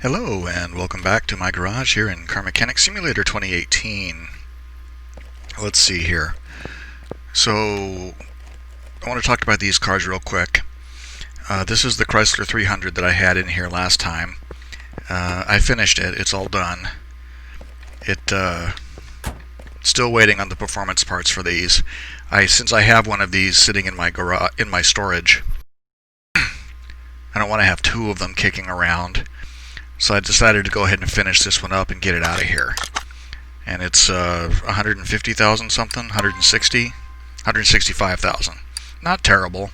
Hello and welcome back to my garage here in Car Mechanic Simulator 2018. Let's see here. So, I want to talk about these cars real quick. This is the Chrysler 300 that I had in here last time. I finished it. It's all done. Still waiting on the performance parts for these. Since I have one of these sitting in my garage, in my storage, I don't want to have two of them kicking around. So I decided to go ahead and finish this one up and get it out of here. And it's 150,000 something, 165,000. Not terrible.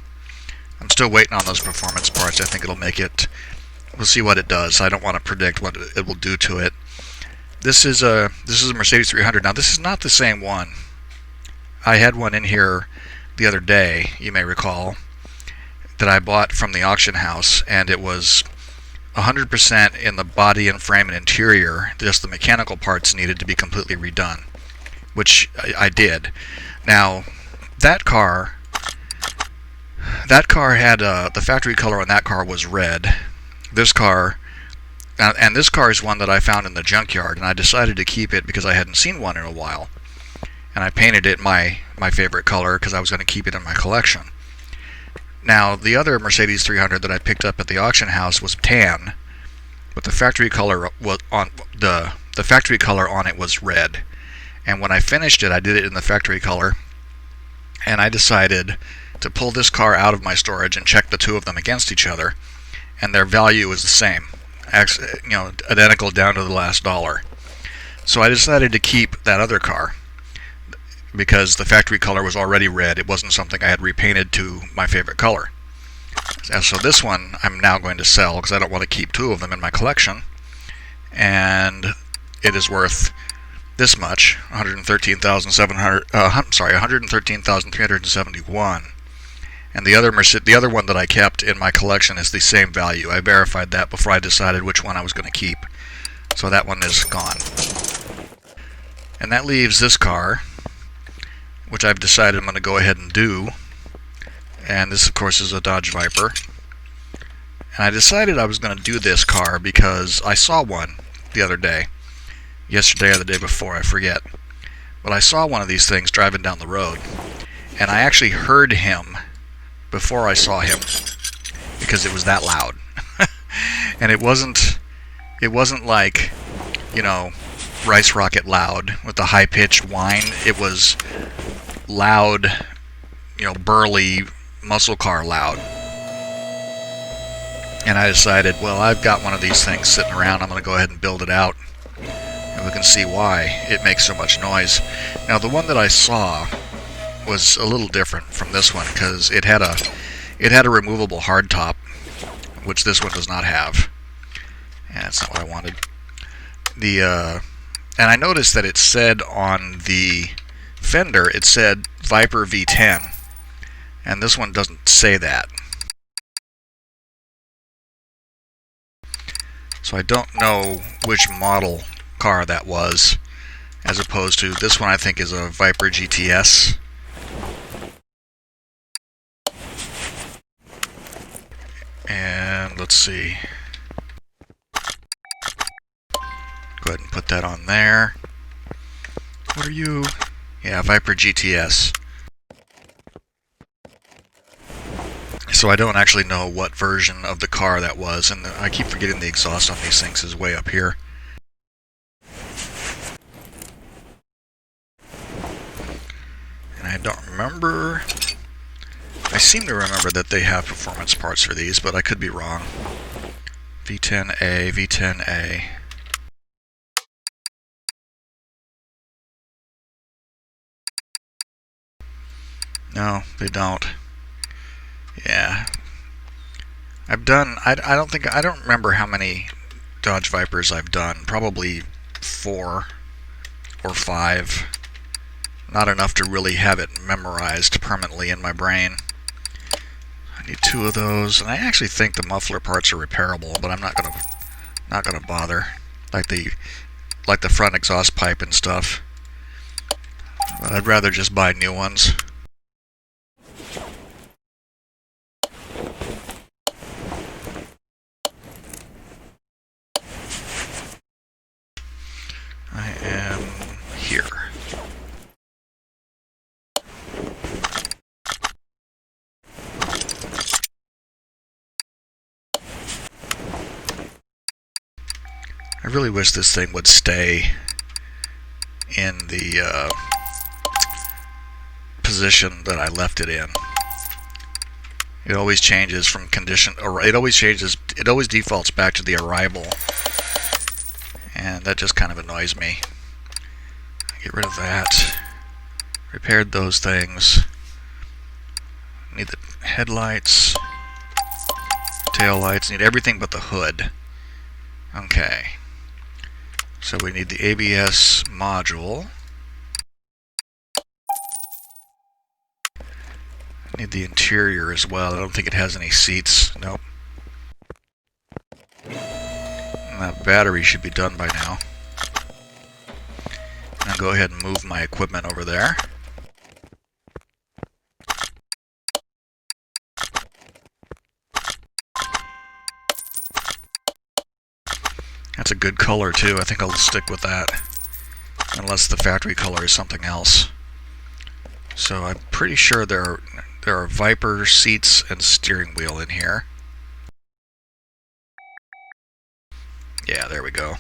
I'm still waiting on those performance parts. I think it'll make it. We'll see what it does. I don't want to predict what it will do to it. This is a Mercedes 300. Now this is not the same one. I had one in here the other day, you may recall, that I bought from the auction house, and it was 100% in the body and frame and interior. Just the mechanical parts needed to be completely redone, which I did. Now that car had the factory color on that car was red. This car, and this car is one that I found in the junkyard, and I decided to keep it because I hadn't seen one in a while, and I painted it my favorite color because I was going to keep it in my collection. Now the other Mercedes 300 that I picked up at the auction house was tan, but the factory color was on the factory color on it was red. And when I finished it, I did it in the factory color, and I decided to pull this car out of my storage and check the two of them against each other, and their value is the same, identical down to the last dollar. So I decided to keep that other car because the factory color was already red. It wasn't something I had repainted to my favorite color. And so this one I'm now going to sell because I don't want to keep two of them in my collection, and it is worth this much, 113,371. And the other one that I kept in my collection is the same value. I verified that before I decided which one I was going to keep. So that one is gone. And that leaves this car, which I've decided I'm going to go ahead and do. And this, of course, is a Dodge Viper. And I decided I was going to do this car because I saw one the other day. Yesterday or the day before, I forget. But I saw one of these things driving down the road. And I actually heard him before I saw him because it was that loud. And it wasn't like, Rice Rocket loud with the high-pitched whine. It was loud, burly muscle car loud. And I decided, well, I've got one of these things sitting around. I'm going to go ahead and build it out, and we can see why it makes so much noise. Now, the one that I saw was a little different from this one because it had a removable hardtop, which this one does not have. And that's not what I wanted. And I noticed that it said on the fender, it said Viper V10, and this one doesn't say that. So I don't know which model car that was, as opposed to this one. I think is a Viper GTS. And let's see. Go ahead and put that on there. What are you? Yeah, Viper GTS. So I don't actually know what version of the car that was, and I keep forgetting the exhaust on these things is way up here. And I don't remember. I seem to remember that they have performance parts for these, but I could be wrong. V10A, V10A. No, they don't. Yeah. I don't remember how many Dodge Vipers I've done. Probably 4 or 5. Not enough to really have it memorized permanently in my brain. I need 2 of those, and I actually think the muffler parts are repairable, but I'm not gonna bother. Like the front exhaust pipe and stuff. But I'd rather just buy new ones. I really wish this thing would stay in the position that I left it in. It always changes from condition, or it always defaults back to the arrival, and that just kind of annoys me. Get rid of that. Repaired those things. Need the headlights, tail lights, need everything but the hood. Okay. So we need the ABS module. Need the interior as well. I don't think it has any seats. Nope. And that battery should be done by now. I'll go ahead and move my equipment over there. That's a good color too. I think I'll stick with that. Unless the factory color is something else. So I'm pretty sure there are Viper seats and steering wheel in here. Yeah, there we go.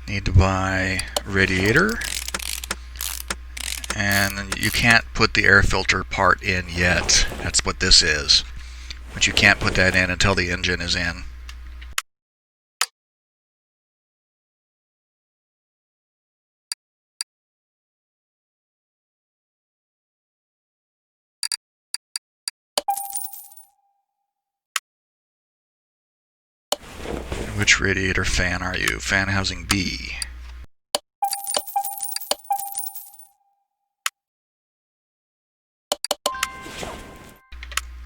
Need to buy radiator, and you can't put the air filter part in yet. That's what this is, but you can't put that in until the engine is in. Which radiator fan are you? Fan housing B.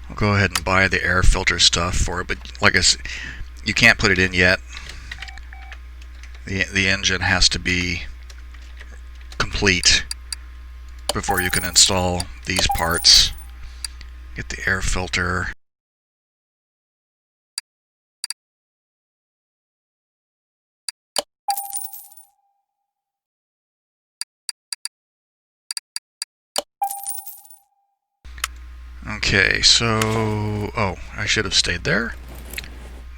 I'll go ahead and buy the air filter stuff for it, but like I said, you can't put it in yet. The engine has to be complete before you can install these parts. Get the air filter. Okay, so, oh, I should have stayed there,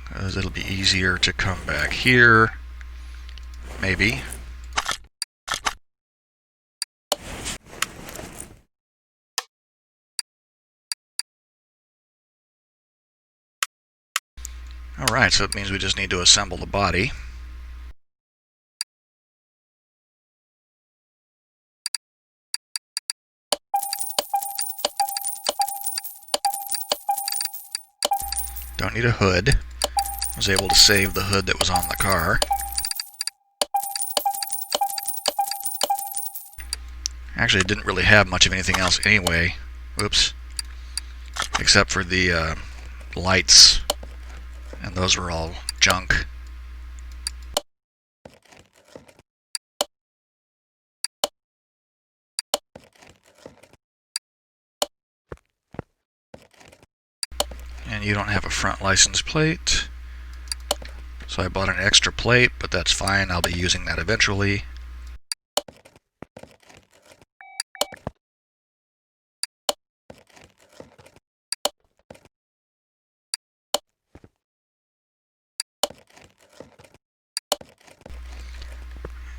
because it'll be easier to come back here, maybe. Alright, so it means we just need to assemble the body. Don't need a hood. I was able to save the hood that was on the car. Actually, it didn't really have much of anything else anyway. Whoops. Except for the lights. And those were all junk. And you don't have a front license plate. So I bought an extra plate, but that's fine. I'll be using that eventually.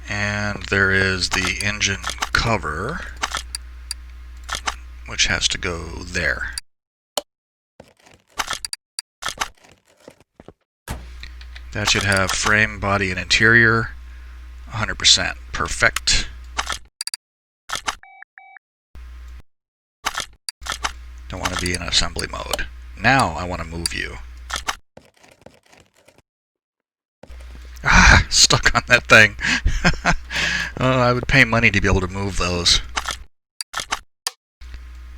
And there is the engine cover, which has to go there. That should have frame, body, and interior 100%. Perfect. Don't want to be in assembly mode. Now I want to move you. Ah, stuck on that thing. I would pay money to be able to move those.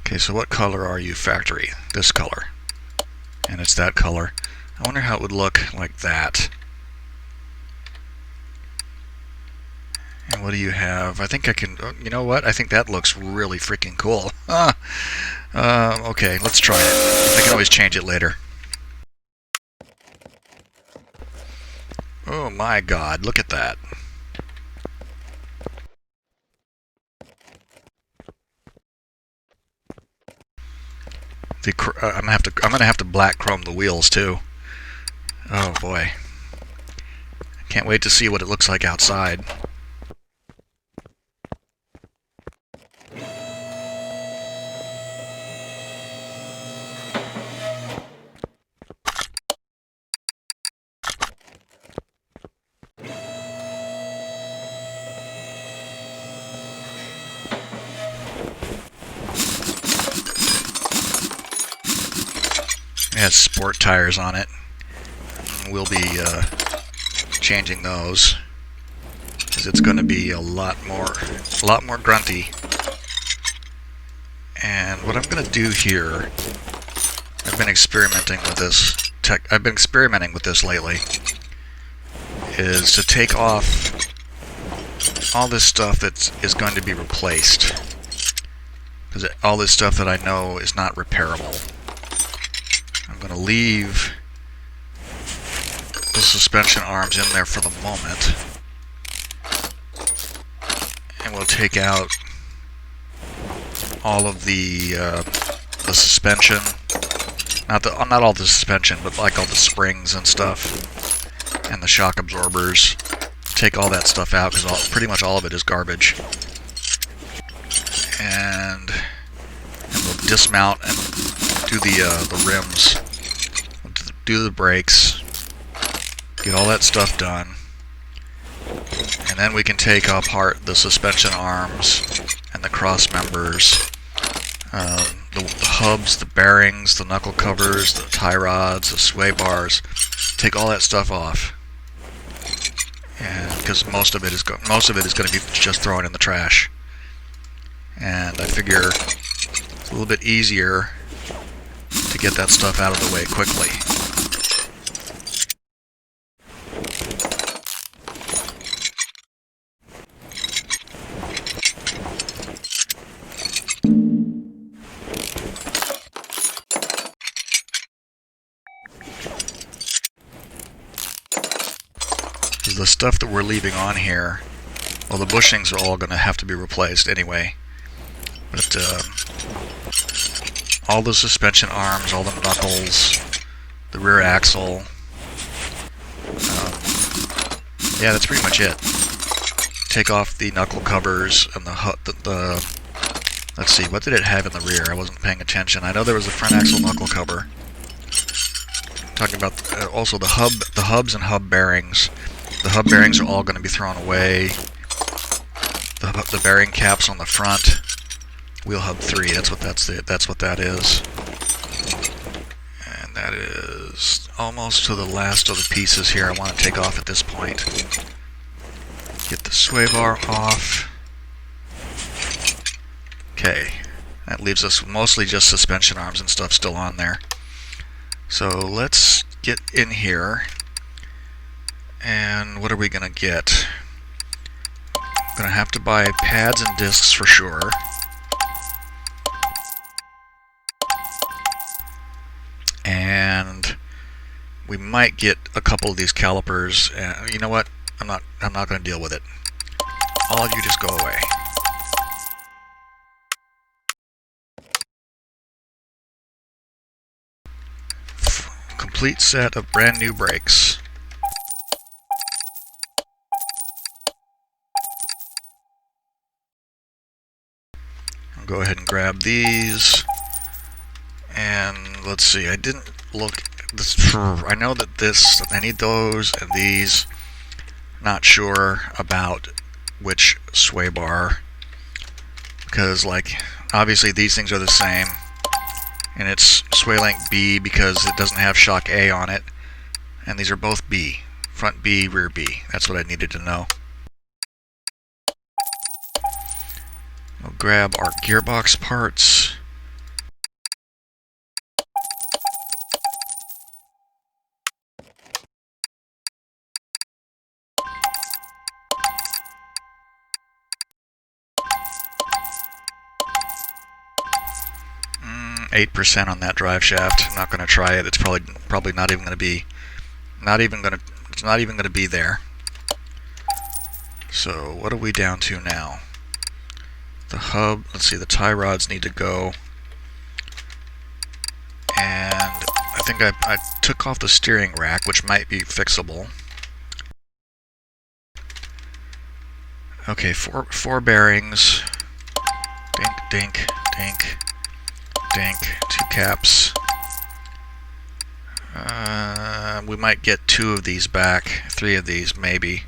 Okay, so what color are you, factory? This color. And it's that color. I wonder how it would look like that. And what do you have? I think I can... You know what? I think that looks really freaking cool. Okay, let's try it. I can always change it later. my God, look at that. I'm gonna have to black chrome the wheels too. Oh boy. Can't wait to see what it looks like outside. It has sport tires on it. We'll be changing those because it's going to be a lot more grunty. And what I'm going to do here, I've been experimenting with this lately, is to take off all this stuff that is going to be replaced, because all this stuff that I know is not repairable. I'm going to leave the suspension arms in there for the moment, and we'll take out all of the suspension, not all the suspension, but like all the springs and stuff, and the shock absorbers. Take all that stuff out because pretty much all of it is garbage, and we'll dismount and do the rims, do the brakes, get all that stuff done, and then we can take apart the suspension arms and the cross members, the hubs, the bearings, the knuckle covers, the tie rods, the sway bars. Take all that stuff off, and because most of it is going to be just thrown in the trash. And I figure it's a little bit easier to get that stuff out of the way quickly. The stuff that we're leaving on here, well, the bushings are all going to have to be replaced anyway, but all the suspension arms, all the knuckles, the rear axle, yeah, that's pretty much it. Take off the knuckle covers and the let's see, what did it have in the rear? I wasn't paying attention. I know there was a front axle knuckle cover. Talking about also the hubs and hub bearings. The hub bearings are all going to be thrown away. The bearing caps on the front, wheel hub 3. That's what that is. And that is almost to the last of the pieces here I want to take off at this point. Get the sway bar off. Okay, that leaves us mostly just suspension arms and stuff still on there. So let's get in here. And what are we going to get? I'm going to have to buy pads and discs for sure. And we might get a couple of these calipers. You know what? I'm not going to deal with it. All of you just go away. Complete set of brand new brakes. Go ahead and grab these, and let's see, I didn't look this. I know that I need those and these. Not sure about which sway bar, because like obviously these things are the same, and it's sway link B because it doesn't have shock A on it, and these are both B, front B, rear B. That's what I needed to know. We'll grab our gearbox parts. Mm, 8% on that drive shaft. I'm not going to try it. It's probably not even going to be. It's not even going to be there. So what are we down to now? The hub, let's see, the tie rods need to go. And I think I took off the steering rack, which might be fixable. Okay, four bearings. Dink, dink, dink, dink. 2 caps. We might get 2 of these back. 3 of these, maybe.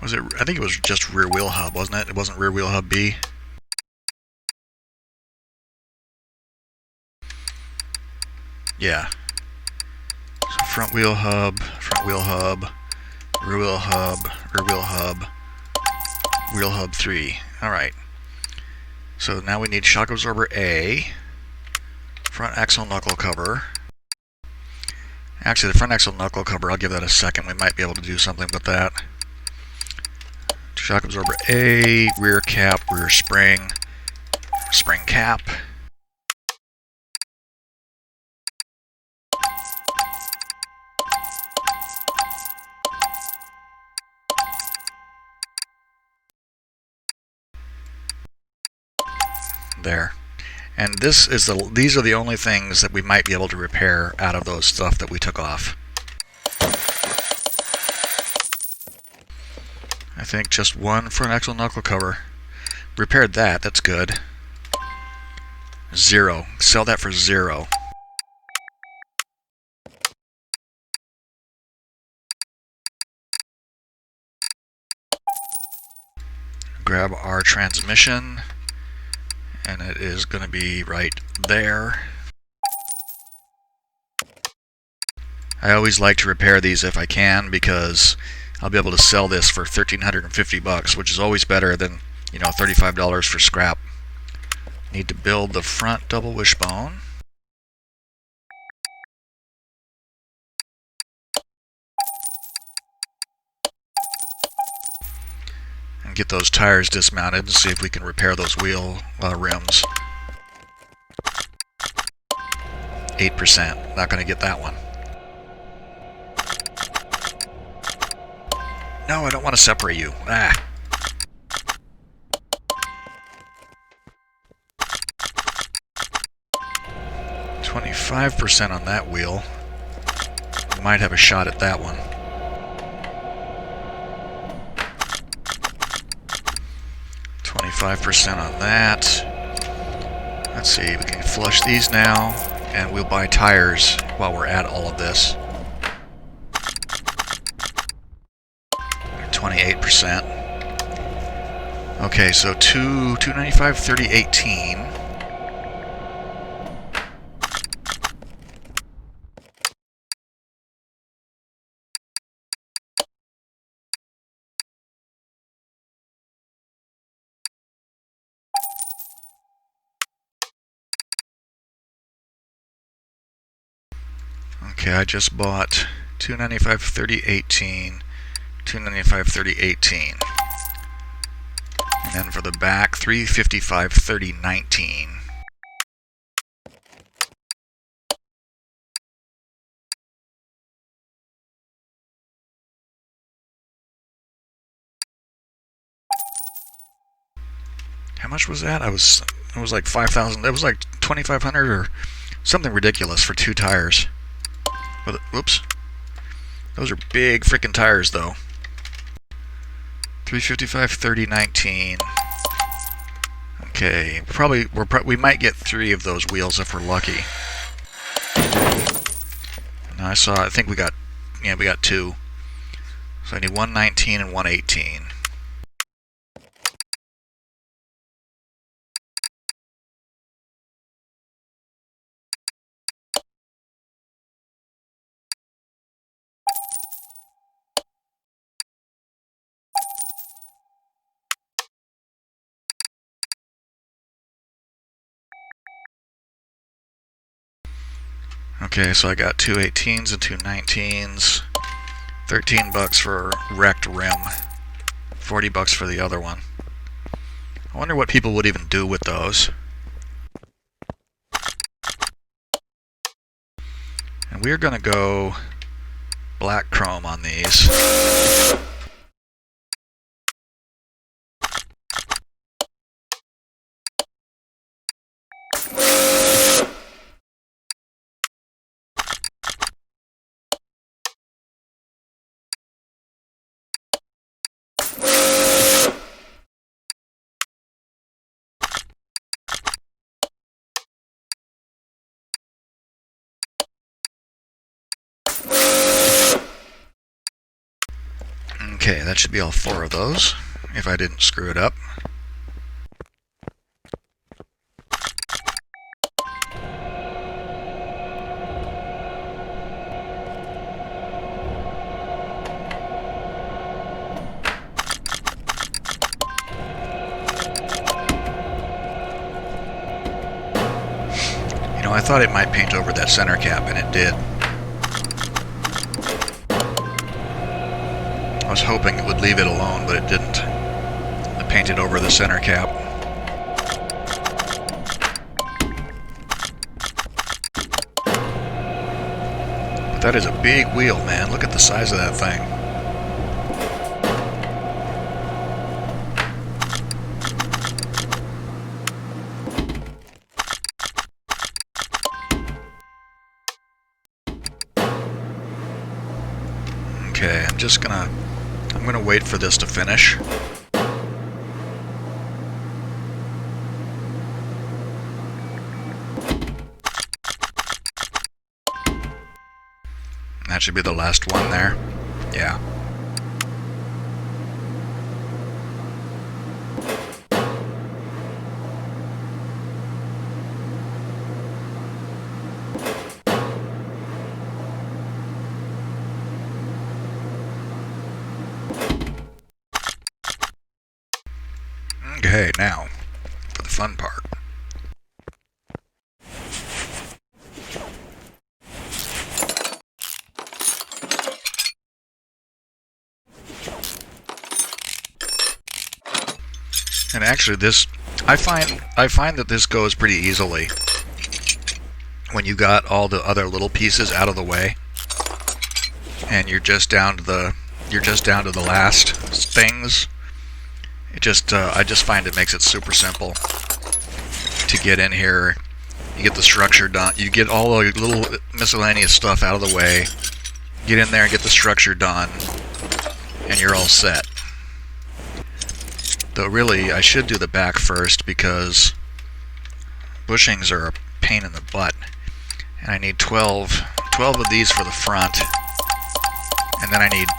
Was it? I think it was just rear wheel hub, wasn't it? It wasn't rear wheel hub B. Yeah. So front wheel hub, rear wheel hub, wheel hub 3. Alright. So now we need shock absorber A, front axle knuckle cover. Actually, the front axle knuckle cover, I'll give that a second. We might be able to do something with that. Shock absorber A, rear cap, rear spring, spring cap. There. And these are the only things that we might be able to repair out of those stuff that we took off. I think just one front axle knuckle cover. Repaired that, that's good. 0. Sell that for 0. Grab our transmission, and it is going to be right there. I always like to repair these if I can, because I'll be able to sell this for $1,350, which is always better than, you know, $35 for scrap. Need to build the front double wishbone. And get those tires dismounted and see if we can repair those wheel rims. 8%. Not going to get that one. No, I don't want to separate you. 25% on that wheel. We might have a shot at that one. $25% on that. Let's see, we can flush these now, and we'll buy tires while we're at all of this. 28%. Okay, so $295, 30, 18. Okay, I just bought $295, 30, 18. $295, 30, 18. And then for the back, $355, 30, 19. How much was that? It was like 5,000. It was like 2,500 or something ridiculous for 2 tires. But, whoops. Those are big freaking tires, though. $355, 30, 19. Okay, we might get 3 of those wheels if we're lucky. Now I think we got 2. So I need 119 and 118. Okay, so I got 2 18s and 2 19s. $13 for wrecked rim. $40 for the other one. I wonder what people would even do with those. And we're going to go black chrome on these. Okay, that should be all 4 of those, if I didn't screw it up. You know, I thought it might paint over that center cap, and it did. I was hoping it would leave it alone, but it didn't. It painted over the center cap. But that is a big wheel, man. Look at the size of that thing. Okay, I'm gonna wait for this to finish. That should be the last one there. Yeah. Okay, now for the fun part. And actually I find that this goes pretty easily when you got all the other little pieces out of the way and you're just down to the last things. I just find it makes it super simple to get in here. You get the structure done. You get all the little miscellaneous stuff out of the way. Get in there and get the structure done, and you're all set. Though really, I should do the back first because bushings are a pain in the butt. And I need 12 of these for the front, and then I need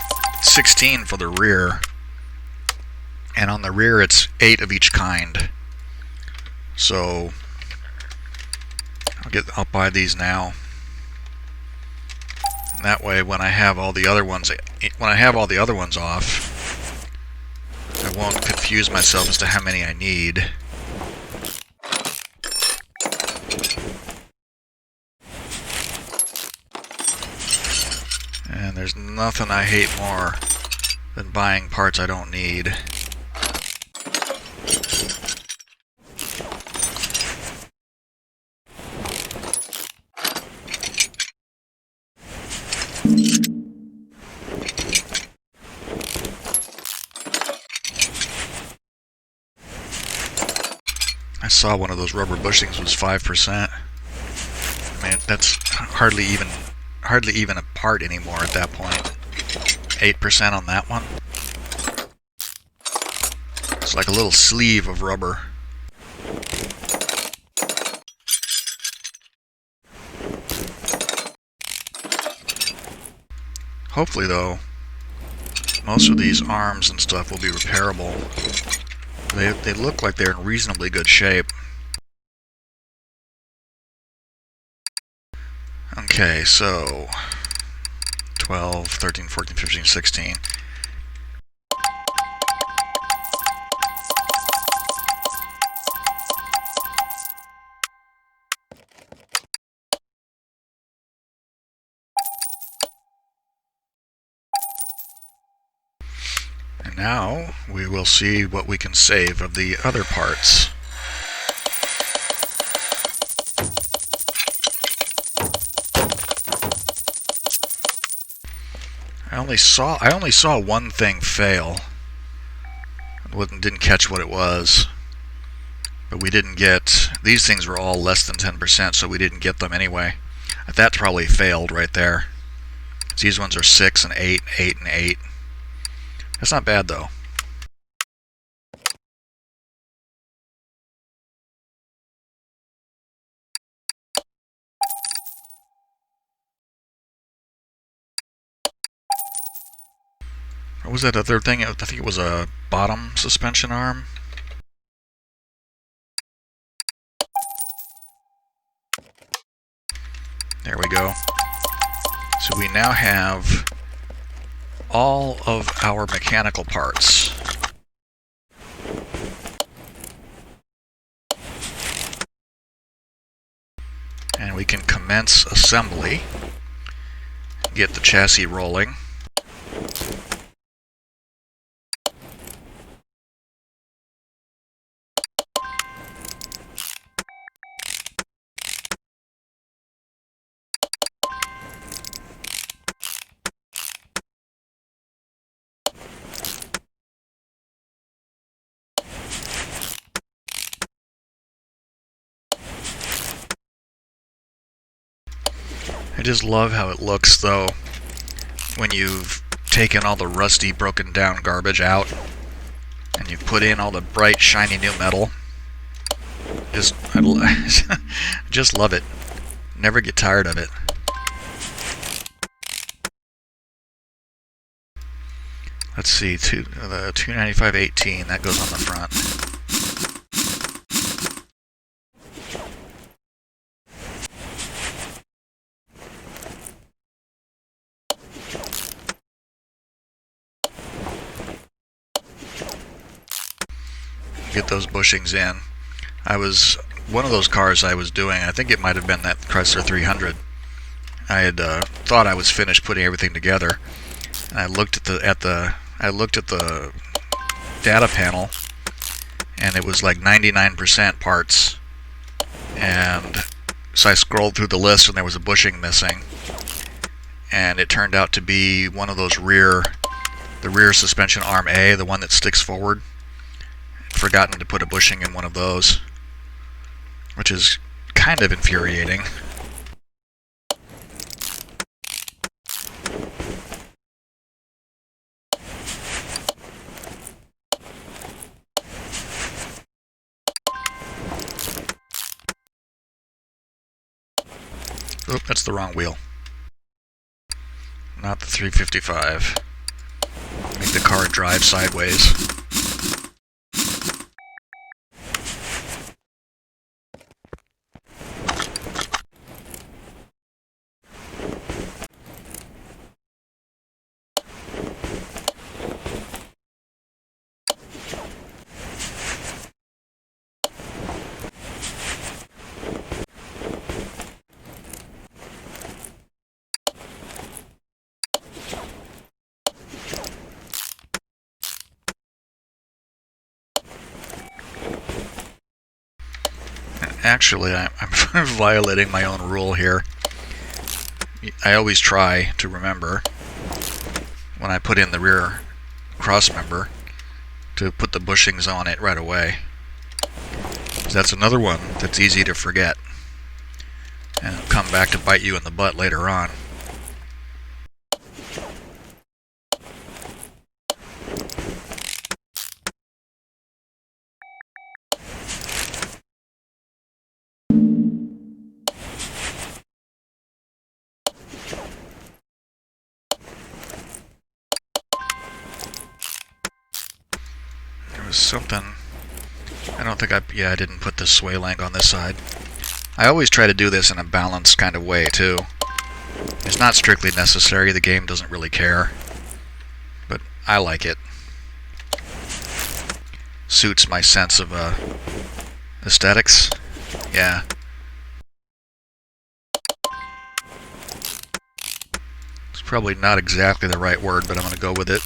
16 for the rear. And on the rear, it's 8 of each kind. So I'll buy these now. And that way, when I have all the other ones off, I won't confuse myself as to how many I need. And there's nothing I hate more than buying parts I don't need. I saw one of those rubber bushings was 5%. I mean, that's hardly even a part anymore at that point. 8% on that one. It's like a little sleeve of rubber. Hopefully, though, most of these arms and stuff will be repairable. They look like they're in reasonably good shape. Okay, so 12, 13, 14, 15, 16. And Now we will see what we can save of the other parts. I only saw one thing fail. Didn't catch what it was. But we didn't get, these things were all less than 10%, so we didn't get them anyway. That probably failed right there. These ones are 6 and 8, 8 and 8. That's not bad though. What was that other thing? I think it was a bottom suspension arm. There we go. So we now have all of our mechanical parts. And we can commence assembly. Get the chassis rolling. I just love how it looks though when you've taken all the rusty, broken down garbage out and you've put in all the bright, shiny new metal. I just love it. Never get tired of it. Let's see, the 295/18, that goes on the front. Get those bushings in. One of those cars I was doing, I think it might have been that Chrysler 300. I had thought I was finished putting everything together, and I looked at the data panel, and it was like 99% parts. And so I scrolled through the list, and there was a bushing missing, and it turned out to be one of those the rear suspension arm A, the one that sticks forward. Forgotten to put a bushing in one of those, which is kind of infuriating. Oop, that's the wrong wheel. Not the 355. Make the car drive sideways. Actually, I'm violating my own rule here. I always try to remember when I put in the rear cross member to put the bushings on it right away. That's another one that's easy to forget, and it'll come back to bite you in the butt later on. Something, I don't think I didn't put the sway link on this side. I always try to do this in a balanced kind of way too. It's not strictly necessary, the game doesn't really care, but I like it. Suits my sense of aesthetics. Yeah. It's probably not exactly the right word, but I'm going to go with it.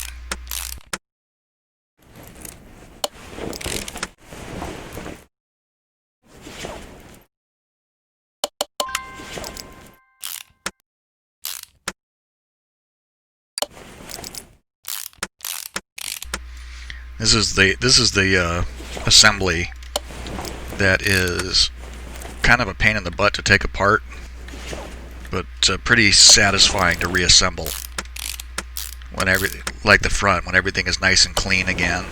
This is the assembly that is kind of a pain in the butt to take apart, but pretty satisfying to reassemble when like the front, when everything is nice and clean again.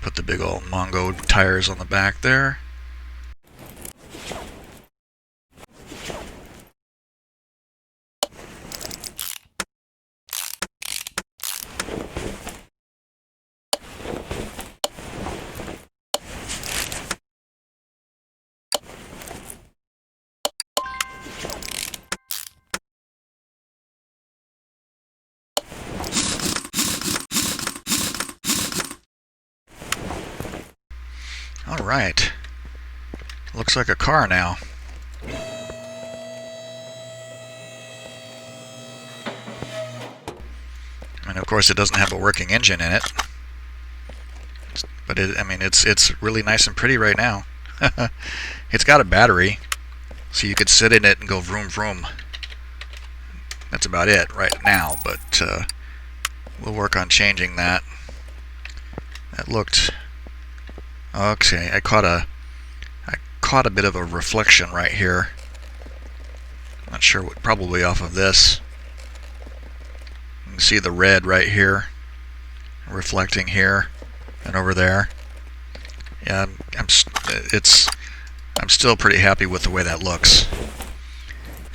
Put the big old Mongo tires on the back there. Alright, looks like a car now. And of course it doesn't have a working engine in it. But I mean, it's really nice and pretty right now. It's got a battery, so you could sit in it and go vroom vroom. That's about it right now, but we'll work on changing that. That looked... Okay, I caught a bit of a reflection right here. Not sure what, probably off of this. You can see the red right here, reflecting here and over there. Yeah, I'm still pretty happy with the way that looks.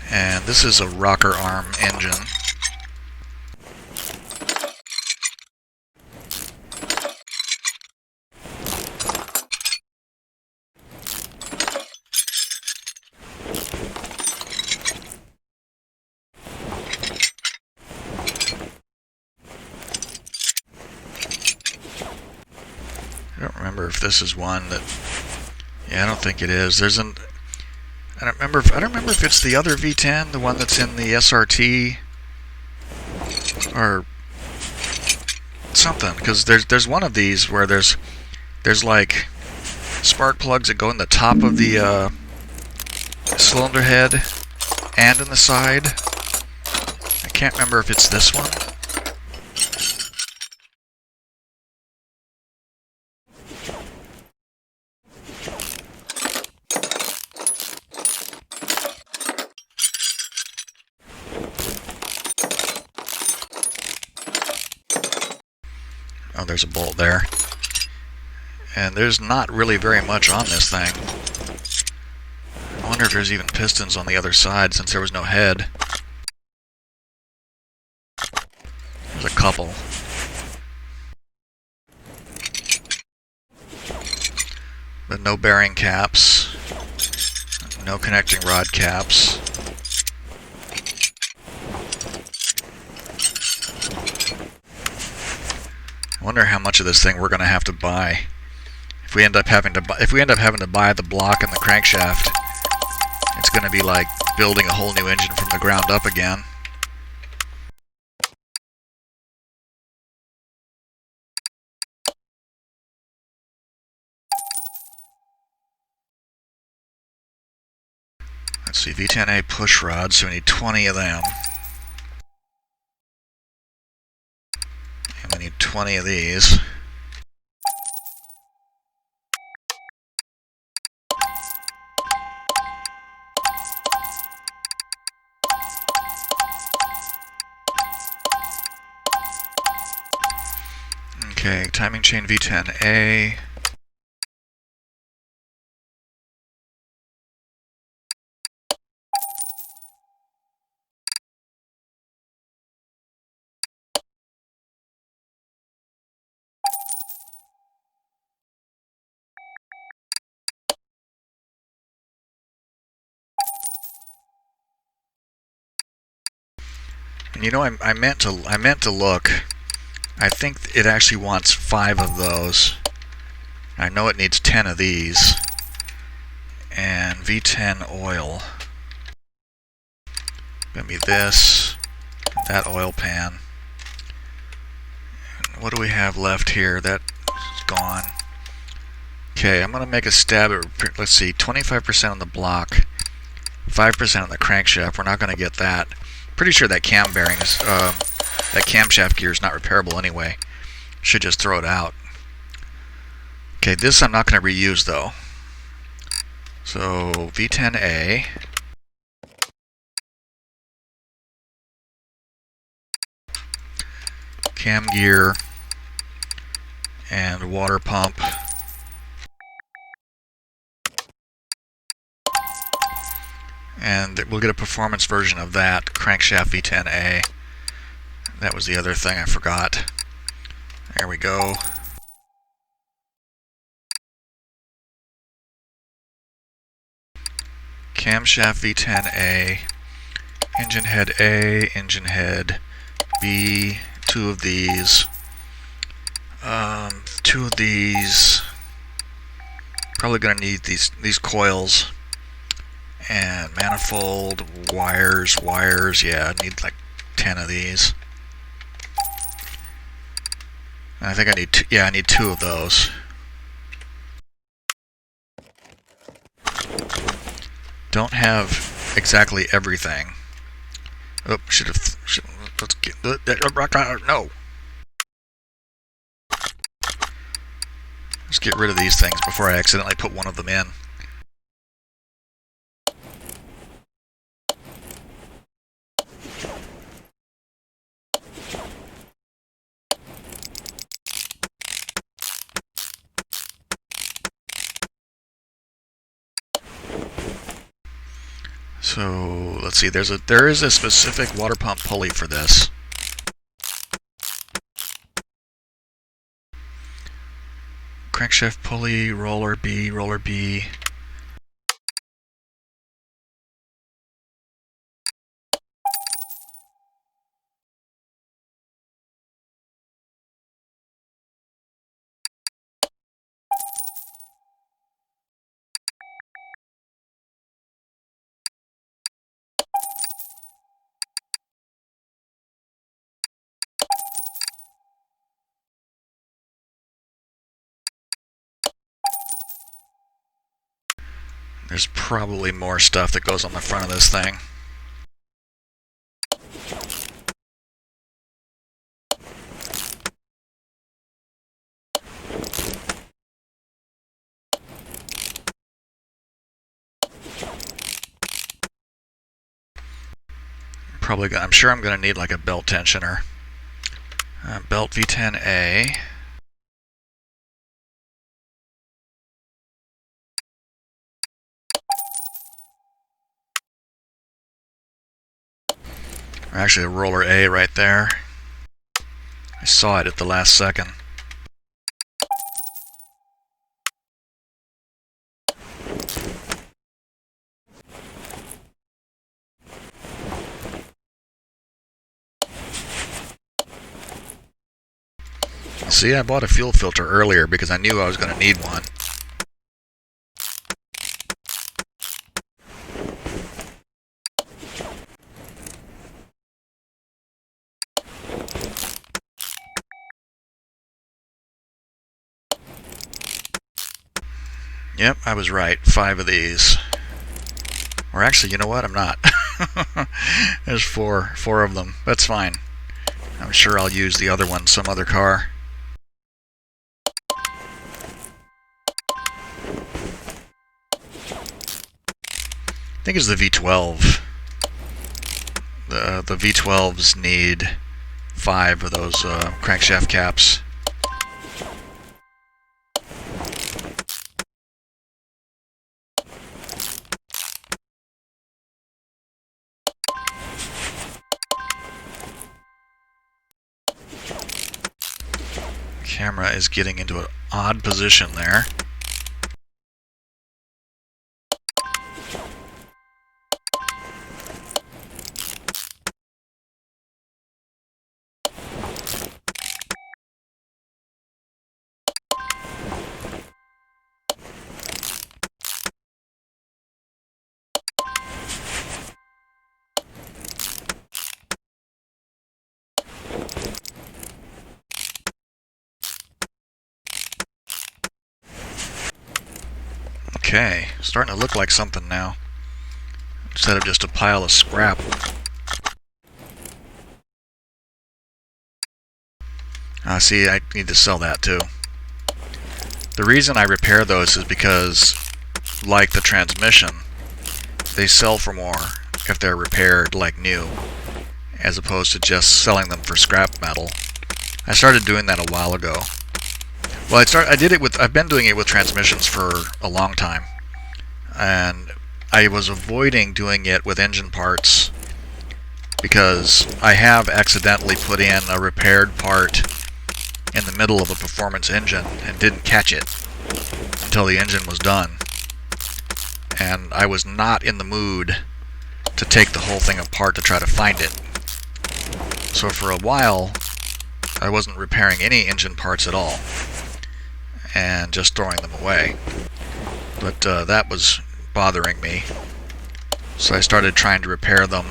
And this is a rocker arm engine. I don't remember if this is one that... Yeah, I don't think it is. There's an... I don't remember if it's the other V10, the one that's in the SRT, or something. Because there's one of these where there's like spark plugs that go in the top of the cylinder head and in the side. I can't remember if it's this one. Oh, there's a bolt there. And there's not really very much on this thing. I wonder if there's even pistons on the other side since there was no head. There's a couple. But no bearing caps. No connecting rod caps. I wonder how much of this thing we're going to have to buy. If we end up having to buy the block and the crankshaft, it's going to be like building a whole new engine from the ground up again. Let's see, V10A push rods, so we need 20 of them. And we need 20 of these. Okay, timing chain V10A. And you know, I meant to look. I think it actually wants 5 of those. I know it needs 10 of these. And V10 oil. Gonna be this, that oil pan. And what do we have left here? That gone. Okay, I'm going to make a stab at, let's see, 25% on the block, 5% on the crankshaft. We're not going to get that. Pretty sure that cam bearing is, that camshaft gear is not repairable anyway. Should just throw it out. Okay, this I'm not going to reuse though. So V10A. Cam gear and water pump. And we'll get a performance version of that, crankshaft V10A. That was the other thing I forgot. There we go. Camshaft V10A, engine head A, engine head B, two of these. Probably gonna need these coils and manifold, wires. Yeah, I need like 10 of these. And I think I need I need 2 of those. Don't have exactly everything. Oh, let's get no. Let's get rid of these things before I accidentally put one of them in. So let's see. There is a specific water pump pulley for this. Crankshaft pulley, roller B, roller B. There's probably more stuff that goes on the front of this thing. I'm sure I'm going to need like a belt tensioner. Belt V10A. Or actually a roller A right there. I saw it at the last second. See, I bought a fuel filter earlier because I knew I was going to need one. Yep, I was right. 5 of these. Or actually, you know what? I'm not. There's four of them. That's fine. I'm sure I'll use the other one some other car. I think it's the V12. The V12s need 5 of those crankshaft caps. Camera is getting into an odd position there. Okay, starting to look like something now, instead of just a pile of scrap. See, I need to sell that too. The reason I repair those is because, like the transmission, they sell for more if they're repaired like new, as opposed to just selling them for scrap metal. I started doing that a while ago. Well, I've been doing it with transmissions for a long time, and I was avoiding doing it with engine parts because I have accidentally put in a repaired part in the middle of a performance engine and didn't catch it until the engine was done. And I was not in the mood to take the whole thing apart to try to find it. So for a while, I wasn't repairing any engine parts at all, and just throwing them away. But that was bothering me. So I started trying to repair them,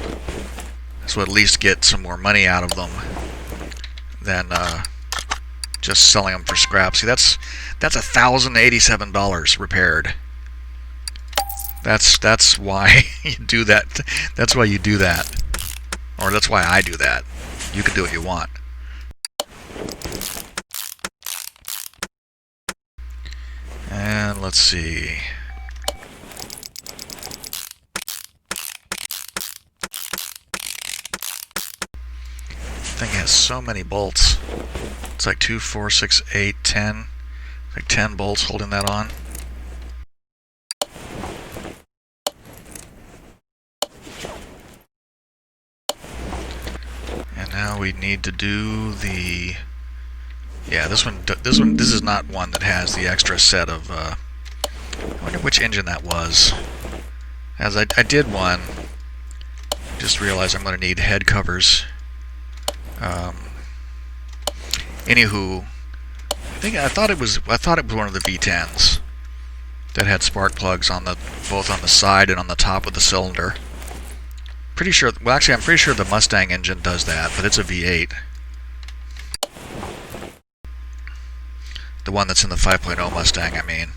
so at least get some more money out of them than just selling them for scrap. See, that's $1,087 repaired. That's why you do that. That's why you do that, or that's why I do that. You can do what you want. And let's see. Thing has so many bolts. It's like 2, 4, 6, 8, 10. Like 10 bolts holding that on. And now we need to do the... Yeah, this is not one that has the extra set of... I wonder which engine that was. As I did one, just realized I'm going to need head covers. Anywho, I thought it was one of the V10s that had spark plugs on both on the side and on the top of the cylinder. Pretty sure. Well, actually, I'm pretty sure the Mustang engine does that, but it's a V8. The one that's in the 5.0 Mustang, I mean.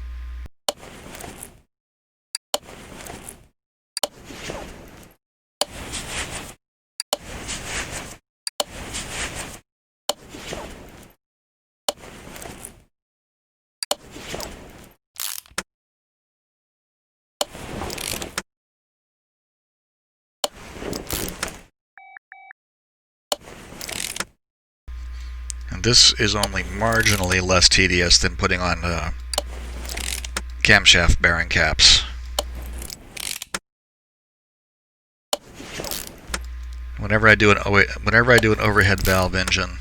And this is only marginally less tedious than putting on camshaft bearing caps. Whenever I do an overhead valve engine,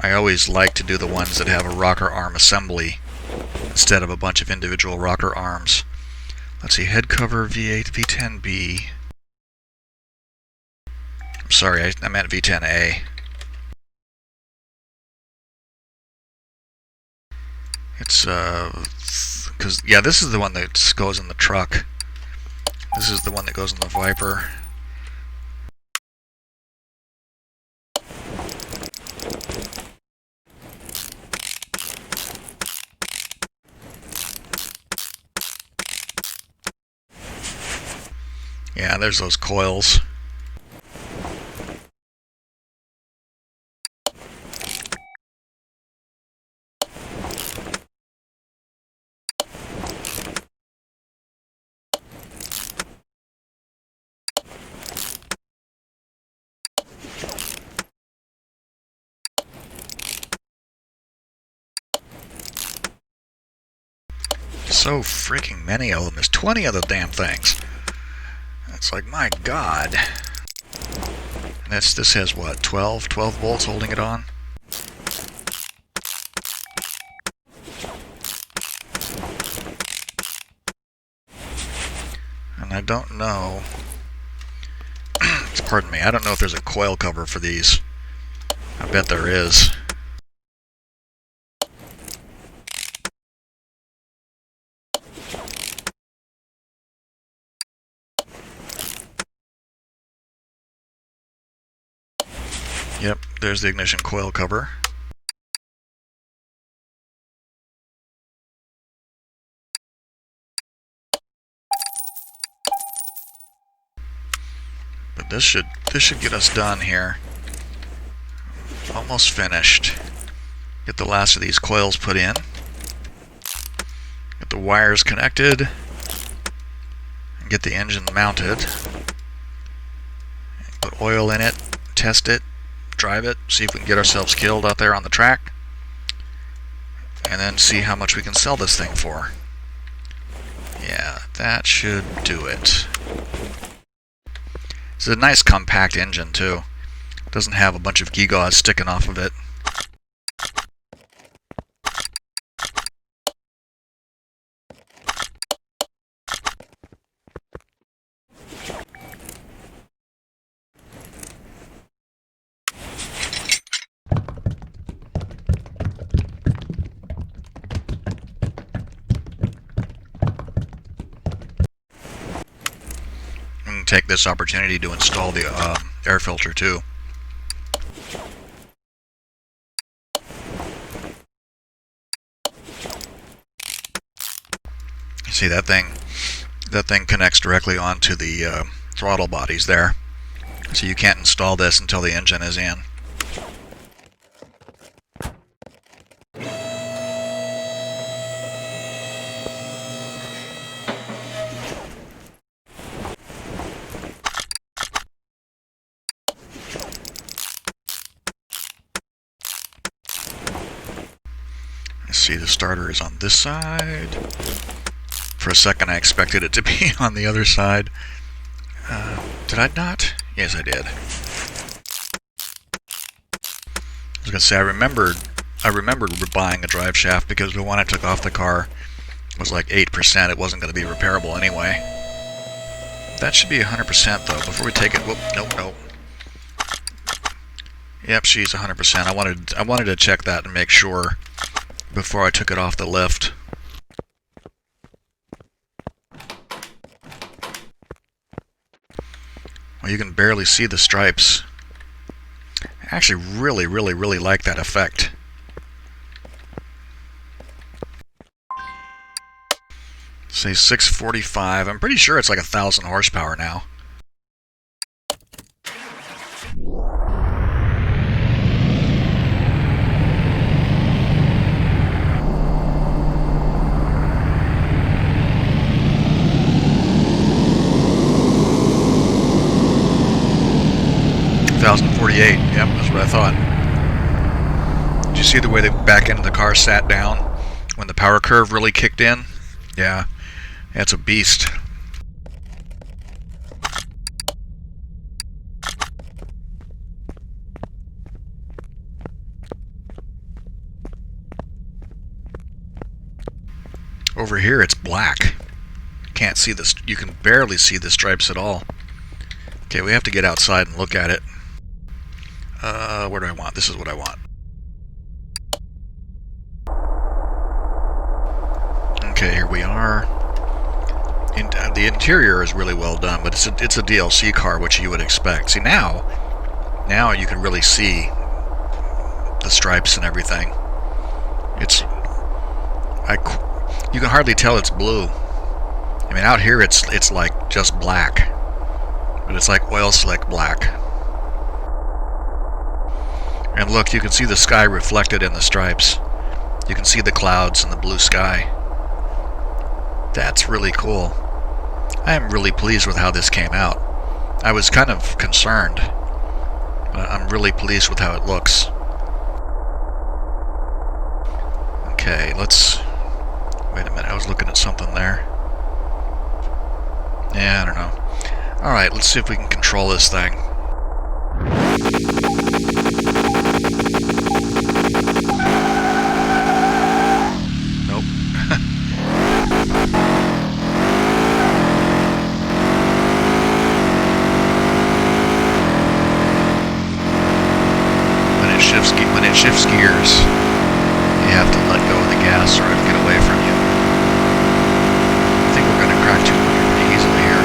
I always like to do the ones that have a rocker arm assembly instead of a bunch of individual rocker arms. Let's see, head cover V8, V10B. I'm sorry, I meant V10A. It's because yeah, this is the one that goes in the truck. This is the one that goes in the Viper. Yeah, there's those coils. So freaking many of them. There's 20 of the damn things. It's like, my God. And this has what, 12 bolts holding it on? And I don't know. Pardon me, I don't know if there's a coil cover for these. I bet there is. Yep, there's the ignition coil cover. this should get us done here. Almost finished. Get the last of these coils put in. Get the wires connected. And get the engine mounted. Put oil in it. Test it. Drive it. See if we can get ourselves killed out there on the track. And then see how much we can sell this thing for. Yeah, that should do it. It's a nice compact engine too. Doesn't have a bunch of gewgaws sticking off of it. Take this opportunity to install the air filter too. See that thing connects directly onto the throttle bodies there, so you can't install this until the engine is in. See, the starter is on this side. For a second I expected it to be on the other side. Did I not? Yes, I did. I was going to say, I remembered buying a drive shaft because the one I took off the car was like 8%. It wasn't going to be repairable anyway. That should be 100% though. Before we take it, whoop, nope. Yep, she's 100%. I wanted to check that and make sure before I took it off the lift. Well, you can barely see the stripes. I actually really like that effect. Say 645. I'm pretty sure it's like 1,000 horsepower now. .48, yep, that's what I thought. Did you see the way the back end of the car sat down when the power curve really kicked in? Yeah, it's a beast. Over here it's black. Can't see this. You can barely see the stripes at all. Okay, we have to get outside and look at it. Where do I want? This is what I want. Okay, here we are. The interior is really well done, but it's a DLC car, which you would expect. See, now you can really see the stripes and everything. You can hardly tell it's blue. I mean, out here it's like just black, but it's like oil slick black. And look, you can see the sky reflected in the stripes. You can see the clouds and the blue sky. That's really cool. I am really pleased with how this came out. I was kind of concerned, but I'm really pleased with how it looks. Okay, let's... Wait a minute, I was looking at something there. Yeah, I don't know. Alright, let's see if we can control this thing. Nope. When it shifts gears, you have to let go of the gas or it'll get away from you. I think we're going to crack 200 pretty easily here.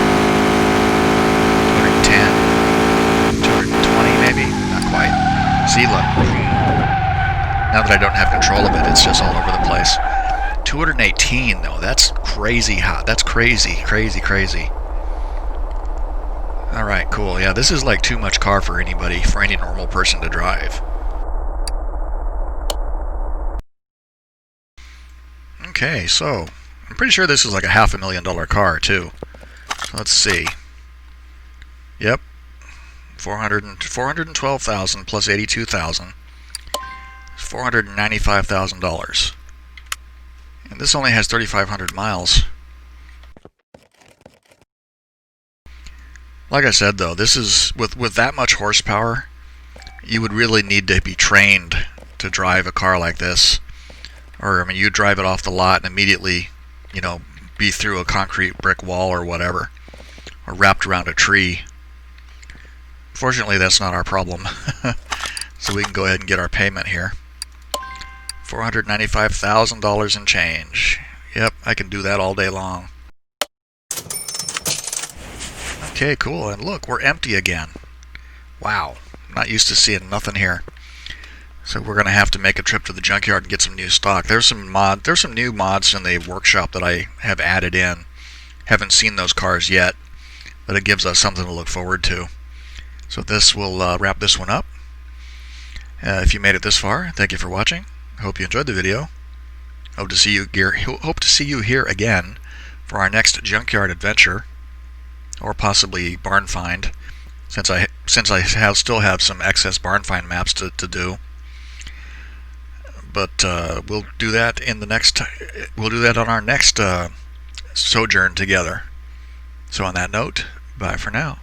210, 220 maybe, not quite. See, look. Now that I don't have control of it, it's just all over the place. 218 though, that's crazy hot. That's crazy. Alright, cool. Yeah, this is like too much car for anybody, for any normal person to drive. Okay, so I'm pretty sure this is like a $500,000 car too. So let's see. Yep, 412,000 plus 82,000, $495,000. And this only has 3,500 miles. Like I said though, this is with that much horsepower, you would really need to be trained to drive a car like this. Or I mean, you drive it off the lot and immediately, you know, be through a concrete brick wall or whatever, or wrapped around a tree. Fortunately, that's not our problem. So we can go ahead and get our payment here. $495,000 in change. Yep, I can do that all day long. Okay, cool. And look, we're empty again. Wow, I'm not used to seeing nothing here. So we're going to have to make a trip to the junkyard and get some new stock. There's some new mods in the workshop that I have added in. Haven't seen those cars yet, but it gives us something to look forward to. So this will wrap this one up. If you made it this far, thank you for watching. I hope you enjoyed the video. Hope to see you here again for our next junkyard adventure, or possibly barn find, since I still have some excess barn find maps to do. But we'll do that in the next. We'll do that on our next sojourn together. So on that note, bye for now.